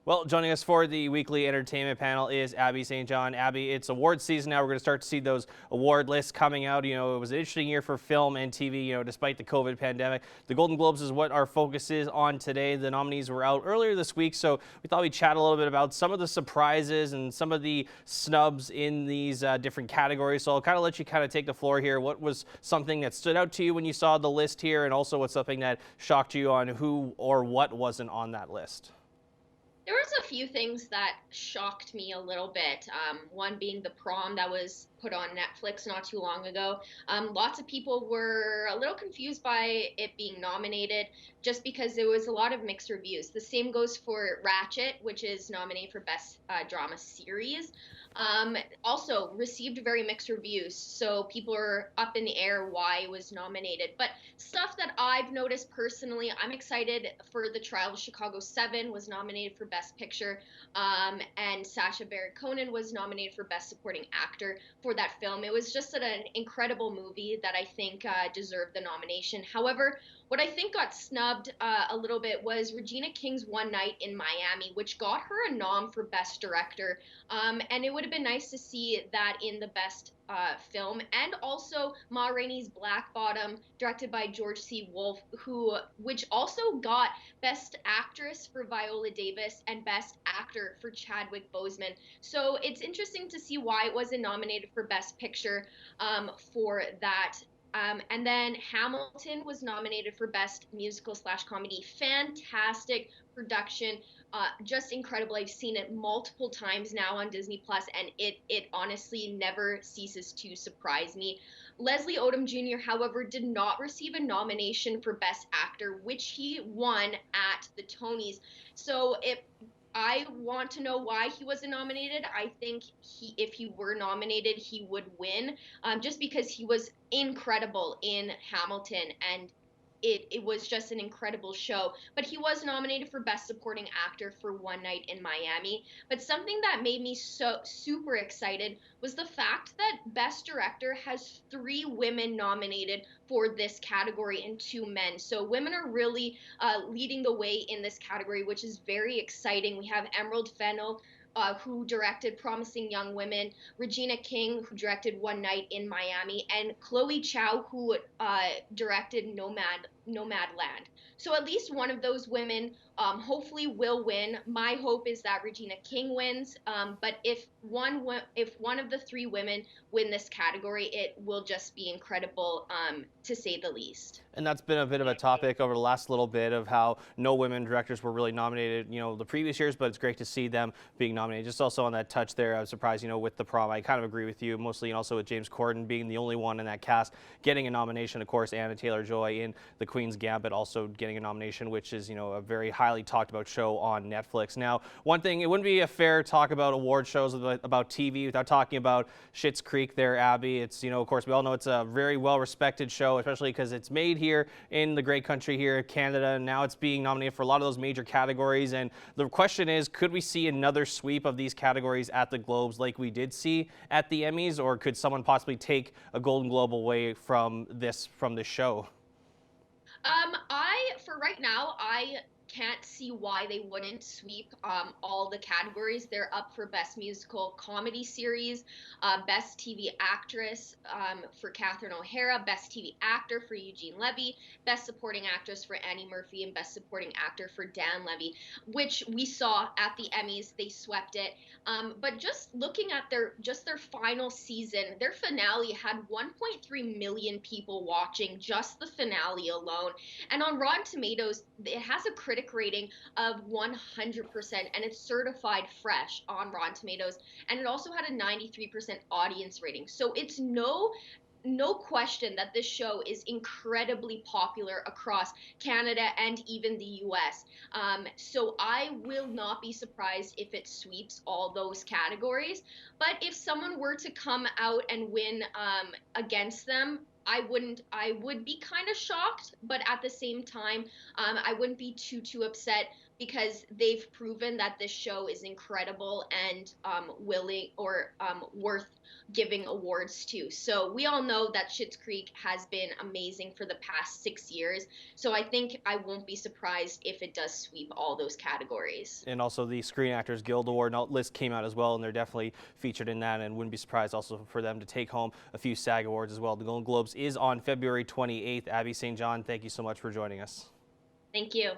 Well, joining us for the weekly entertainment panel is Abby St. John. Abby, it's award season now. We're going to start to see those award lists coming out. It was an interesting year for film and TV, despite the COVID pandemic. The Golden Globes is what our focus is on today. The nominees were out earlier this week, so we thought we'd chat a little bit about some of the surprises and some of the snubs in these different categories. So I'll kind of let you take the floor here. What was something that stood out to you when you saw the list here, and also what's something that shocked you on who or what wasn't on that list? There was a few things that shocked me a little bit. One being the prom that was put on Netflix not too long ago. Lots of people were a little confused by it being nominated just because there was a lot of mixed reviews. The same goes for Ratchet, which is nominated for Best Drama Series. Also received very mixed reviews, so people are up in the air why it was nominated. But stuff that I've noticed personally, I'm excited for The Trial of Chicago 7 was nominated for Best Picture, and Sacha Baron Cohen was nominated for Best Supporting Actor for that film. It was just an incredible movie that I think deserved the nomination. However, what I think got snubbed a little bit was Regina King's One Night in Miami, which got her a nom for Best Director. And it would have been nice to see that in the Best Film. And also Ma Rainey's Black Bottom, directed by George C. Wolfe, which also got Best Actress for Viola Davis and Best Actor for Chadwick Boseman. So it's interesting to see why it wasn't nominated for Best Picture for that. And then Hamilton was nominated for Best Musical/Comedy. Fantastic production, just incredible. I've seen it multiple times now on Disney Plus, and it honestly never ceases to surprise me. Leslie Odom Jr., however, did not receive a nomination for Best Actor, which he won at the Tonys. So I want to know why he wasn't nominated. I think if he were nominated, he would win, just because he was incredible in Hamilton, and it was just an incredible show. But he was nominated for Best Supporting Actor for One Night in Miami. But something that made me so super excited was the fact that Best Director has 3 women nominated for this category and 2 men. So women are really leading the way in this category, which is very exciting. We have Emerald Fennell, who directed Promising Young Women, Regina King, who directed One Night in Miami, and Chloe Chow, who directed Nomadland. So at least one of those women hopefully will win. My hope is that Regina King wins, but if one of the 3 women win this category, it will just be incredible, to say the least. And that's been a bit of a topic over the last little bit of how no women directors were really nominated, the previous years, but it's great to see them being nominated. Just also on that touch there, I was surprised, with the prom. I kind of agree with you, mostly, and also with James Corden being the only one in that cast getting a nomination. Of course, Anna Taylor-Joy in The Queen's Gambit also getting a nomination, which is, a very highly talked about show on Netflix. Now, one thing, it wouldn't be a fair talk about award shows about TV without talking about Schitt's Creek there, Abby. It's, of course, we all know it's a very well-respected show, especially because it's made here in the great country here, Canada, and now it's being nominated for a lot of those major categories. And the question is, could we see another sweep of these categories at the Globes like we did see at the Emmys, or could someone possibly take a Golden Globe away from this show? For right now, I can't see why they wouldn't sweep all the categories. They're up for Best Musical Comedy Series, Best TV Actress for Catherine O'Hara, Best TV Actor for Eugene Levy, Best Supporting Actress for Annie Murphy, and Best Supporting Actor for Dan Levy, which we saw at the Emmys. They swept it. But just looking at their final season, their finale had 1.3 million people watching, just the finale alone. And on Rotten Tomatoes, it has a critic rating of 100%, and it's certified fresh on Rotten Tomatoes. And it also had a 93% audience rating. So it's no question that this show is incredibly popular across Canada and even the US. So I will not be surprised if it sweeps all those categories. But if someone were to come out and win against them, I would be kind of shocked, but at the same time, I wouldn't be too upset. because they've proven that this show is incredible and willing or worth giving awards to. So we all know that Schitt's Creek has been amazing for the past 6 years. So I think I won't be surprised if it does sweep all those categories. And also the Screen Actors Guild Award list came out as well, and they're definitely featured in that, and wouldn't be surprised also for them to take home a few SAG Awards as well. The Golden Globes is on February 28th. Abby St. John, thank you so much for joining us. Thank you.